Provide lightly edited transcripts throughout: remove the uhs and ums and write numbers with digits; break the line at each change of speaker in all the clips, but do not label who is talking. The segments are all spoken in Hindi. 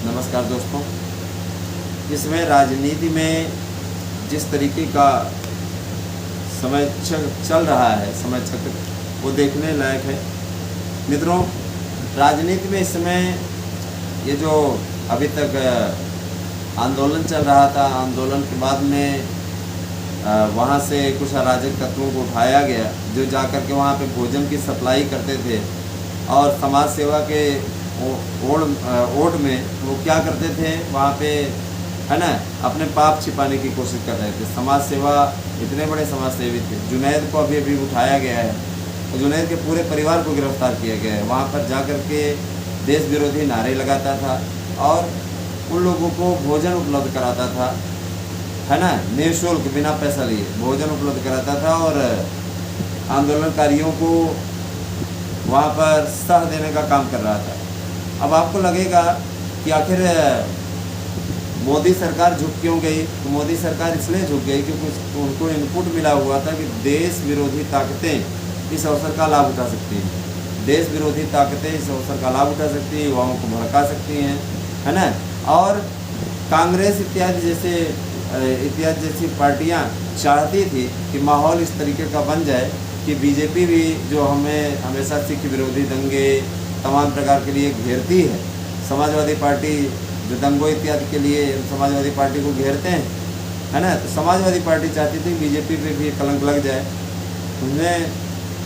नमस्कार दोस्तों। इसमें राजनीति में जिस तरीके का समय चल रहा है, समय चक्र, वो देखने लायक है। मित्रों, राजनीति में इस समय ये जो अभी तक आंदोलन चल रहा था, आंदोलन के बाद में वहाँ से कुछ अराजक तत्वों को उठाया गया जो जा कर के वहाँ पे भोजन की सप्लाई करते थे और समाज सेवा के ओट में वो क्या करते थे, वहाँ पे है ना, अपने पाप छिपाने की कोशिश कर रहे थे। समाज सेवा, इतने बड़े समाज सेवी थे। जुनैद को अभी उठाया गया है और जुनैद के पूरे परिवार को गिरफ्तार किया गया है। वहाँ पर जा कर के देश विरोधी नारे लगाता था और उन लोगों को भोजन उपलब्ध कराता था, है ना, निःशुल्क, बिना पैसा लिए भोजन उपलब्ध कराता था और आंदोलनकारियों को वहाँ पर साथ देने का काम कर रहा था। अब आपको लगेगा कि आखिर मोदी सरकार झुक क्यों गई? तो मोदी सरकार इसलिए झुक गई क्योंकि उनको इनपुट मिला हुआ था कि देश विरोधी ताकतें इस अवसर का लाभ उठा सकती हैं। देश विरोधी ताकतें इस अवसर का लाभ उठा सकती हैं, युवाओं को भड़का सकती हैं, है ना। और कांग्रेस इत्यादि जैसी पार्टियां चाहती थी कि माहौल इस तरीके का बन जाए कि बीजेपी भी, जो हमें हमेशा सिख विरोधी दंगे तमाम प्रकार के लिए घेरती है, समाजवादी पार्टी जो दंगों इत्यादि के लिए समाजवादी पार्टी को घेरते हैं, है ना, तो समाजवादी पार्टी चाहती थी बीजेपी पे भी कलंक लग जाए। उन्हें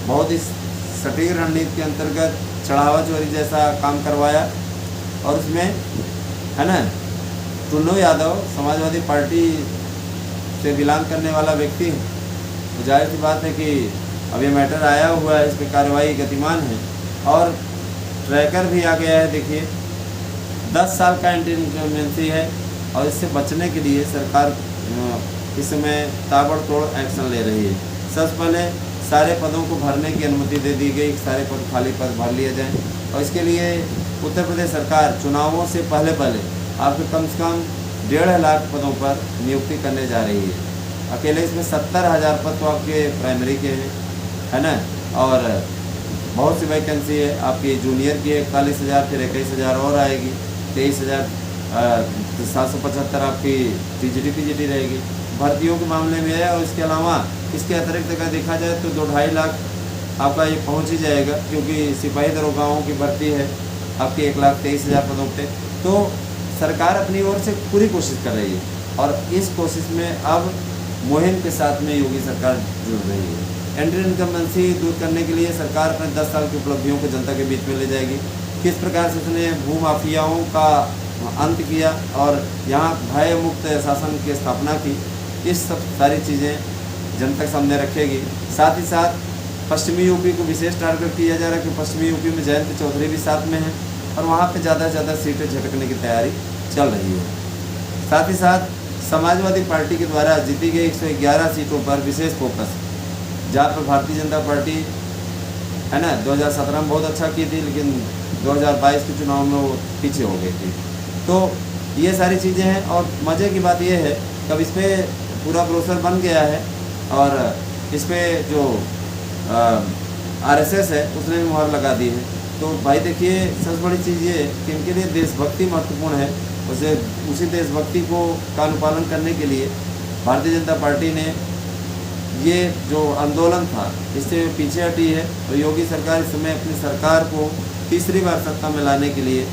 बहुत ही सटीक रणनीति के अंतर्गत चढ़ावा चोरी जैसा काम करवाया और उसमें, है ना, टुन्नू यादव समाजवादी पार्टी से बिलोंग करने वाला व्यक्ति है, तो जाहिर सी बात है कि अब ये मैटर आया हुआ है, इस पर कार्रवाई गतिमान है और ट्रैकर भी आ गया है। देखिए, 10 साल का एंटी इनकम्बेंसी है और इससे बचने के लिए सरकार इस समय ताबड़तोड़ एक्शन ले रही है। सबसे पहले सारे पदों को भरने की अनुमति दे दी गई, सारे खाली पद भर लिए जाएं और इसके लिए उत्तर प्रदेश सरकार चुनावों से पहले आपके कम से कम 1.5 लाख पदों पर नियुक्ति करने जा रही है। अकेले इसमें 70,000 पद तो आपके प्राइमरी के हैं, है ना, और बहुत सी वैकेंसी है। आपकी जूनियर की 41,000, फिर 21,000 और आएगी, 23,775 आपकी टीजीटी पीजीटी रहेगी। भर्तियों के मामले में है और इसके अलावा इसके अतिरिक्त अगर देखा जाए तो 2-2.5 लाख आपका ये पहुंच ही जाएगा, क्योंकि सिपाही दरोगाओं की भर्ती है आपकी 1,23,000 पदों पे। तो सरकार अपनी ओर से पूरी कोशिश कर रही है और इस कोशिश में अब मुहिम के साथ में योगी सरकार जुड़ रही है। एंटी इनकम्बेंसी दूर करने के लिए सरकार अपने 10 साल की उपलब्धियों को जनता के बीच में ले जाएगी। किस प्रकार से उसने भूमाफियाओं का अंत किया और यहाँ भय मुक्त शासन की स्थापना की, इस सब सारी चीज़ें जनता के सामने रखेगी। साथ ही साथ पश्चिमी यूपी को विशेष टारगेट किया जा रहा है कि पश्चिमी यूपी में जयंत चौधरी भी साथ में हैं और वहाँ पे ज़्यादा से ज़्यादा सीटें झटकने की तैयारी चल रही है। साथ ही साथ समाजवादी पार्टी के द्वारा जीती गई 111 सीटों पर विशेष फोकस, जहाँ पर भारतीय जनता पार्टी, है ना, 2017 में बहुत अच्छा की थी, लेकिन 2022 के चुनाव में वो पीछे हो गई थी। तो ये सारी चीज़ें हैं और मज़े की बात ये है कि अब इस पर पूरा ब्रोशर बन गया है और इस पर जो RSS है उसने भी मुहर लगा दी है। तो भाई देखिए, सबसे बड़ी चीज़ ये कि इनके लिए देशभक्ति महत्वपूर्ण है। उसी देशभक्ति का अनुपालन करने के लिए भारतीय जनता पार्टी ने ये जो आंदोलन था इससे पीछे हटी है और योगी सरकार इस समय अपनी सरकार को तीसरी बार सत्ता में लाने के लिए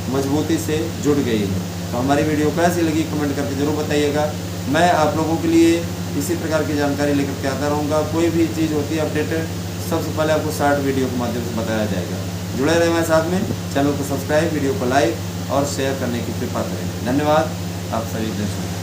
मजबूती से जुट गई है। तो हमारी वीडियो कैसी लगी कमेंट करके ज़रूर बताइएगा। मैं आप लोगों के लिए इसी प्रकार की जानकारी लेकर के आता रहूँगा। कोई भी चीज़ होती है अपडेटेड, सबसे पहले आपको शॉर्ट वीडियो के माध्यम से बताया जाएगा। जुड़े रहें हमारे साथ में, चैनल को सब्सक्राइब, वीडियो को लाइक और शेयर करने की कृपा करें। धन्यवाद आप सभी दर्शकों।